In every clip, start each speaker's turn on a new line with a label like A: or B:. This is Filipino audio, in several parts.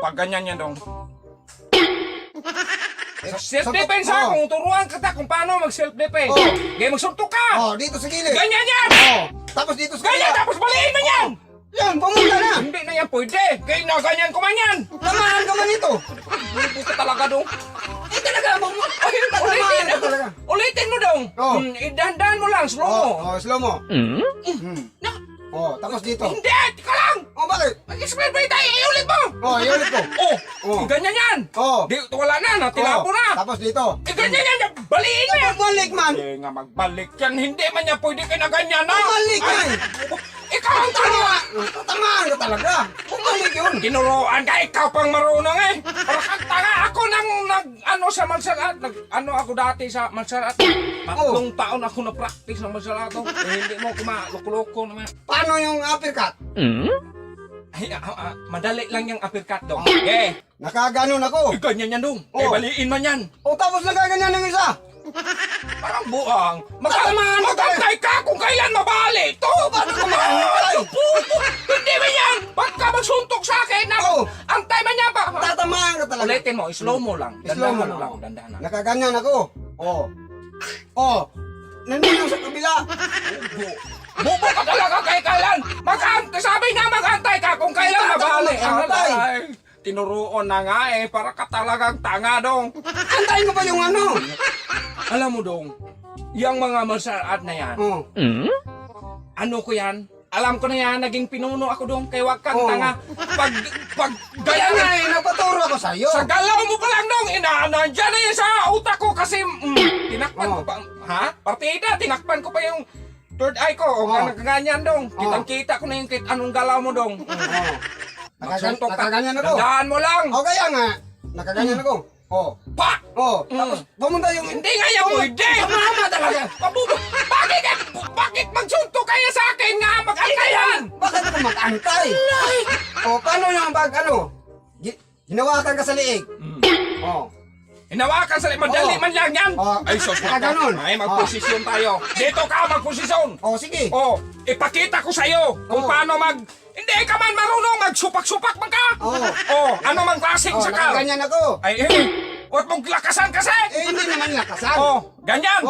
A: Pag ganyan yan dong. Self-defense ha, kung turuan kita kung paano mag-self-defense. Kaya magsuntok ka.
B: Dito sa gilid.
A: Ganyan yan.
B: Tapos dito sa
A: Ganyan,
B: gilid.
A: tapos baliin mo yan.
B: Yan, pumunta na.
A: Hindi na yan pwede. Kaya na ganyan ko man yan.
B: Tamaan ka man ito.
A: Buka talaga dong.
B: Talaga,
A: Ulitin,
B: ka talaga.
A: ulitin mo dong. Idahan-dahan mo lang, slow mo.
B: Slow mo. Tapos dito.
A: Hindi, tika lang.
B: Bakit?
A: Mag-explain ba tayo? Iulit mo.
B: Iulit ko.
A: Ganyan yan. Di, wala na, natilabo na.
B: Tapos dito.
A: Ganyan yan, baliin mo yan.
B: Balik man.
A: Hindi nga magbalik yan, hindi man yan pwede ka na ganyan na.
B: Balik yan.
A: Ikaw ang tama.
B: Tamaan ka talaga. Bumalik yun.
A: Tinuruan ka, ikaw pang marunong eh. Para kang tanga, ako nang sa martial art. Ako dati sa martial art. 3 taon ako na-practice ng martial art. Hindi mo kumaloko-loko naman.
B: Paano yung uppercut?
A: Ay, madali lang yung uppercut dong.
B: Nakaganon ako.
A: Ganyan yan dong. Baliin man yan.
B: Tapos nagaganyan ng isa.
A: Parang buang. Magantay ka kung kailan mabalik. To, ba't ka mabalik? Hindi ba yan? Ba't ka magsuntok sa akin? Antay man niya ba?
B: Tatamaan ka talaga.
A: Ulitin mo, slow mo lang.
B: Slow mo
A: Dandahan
B: lang.
A: Dandahan lang.
B: Nakaganyan ako. Nandun sa kabila.
A: Bubo ka talaga kay kailan. Sabi nga magantay ka kung kailan mabalik.
B: Antay.
A: Ay, tinuruan na nga para ka talagang tanga dong.
B: Antayin ko pa yung ano.
A: Alam mo dong, yung mga martial art na yan, ano ko yan? Alam ko na yan, naging pinuno ako dong, kaya wag kang tanga. Pag
B: Kaya
A: gaya
B: nga nagpaturo ako sa'yo.
A: sa galaw mo pa lang dong, nandiyan na yan sa utak ko kasi tinakpan ko pa, partida, tinakpan ko pa yung third eye ko, nakaganyan dong. Kitang-kita ko na yung anong galaw mo dong. Magsuntok ka.
B: Nakaganyan ako.
A: Tandaan mo lang.
B: Kaya nga, nakaganyan ako.
A: Pa!
B: Tapos pumunta yung...
A: Hindi nga yan pwede!
B: Mama talaga!
A: Pabubo! Bakit magsuntok kayo sa akin nga? Mag-antayan!
B: Bakit ako mag-antay? Paano yung hinawakan ka sa liig?
A: Hinawakan sa madali man lang yan! Ay, sus,
B: Nakaganon.
A: ay, magposisyon tayo. Dito ka, magposisyon!
B: Sige.
A: Ipakita ko sa'yo kung paano Hindi ka man marunong magsupak-supak man ka! Ano man klaseng sakal?
B: Nakaganyan ako.
A: Ay, huwag mong lakasan kasi!
B: Hindi naman lakasan.
A: Ganyan!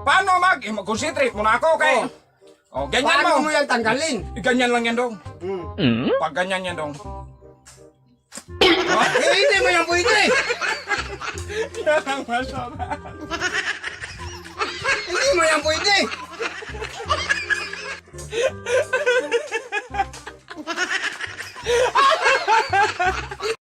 A: Paano mag-concentrate muna ako, okay? Ganyan
B: Paano
A: mo!
B: mo yan tanggalin?
A: Ganyan lang yan, dong. Pag ganyan yan, dong.
B: Hindi mo yan pwede.
A: Yan ang masarap.
B: Hindi mo yan pwede.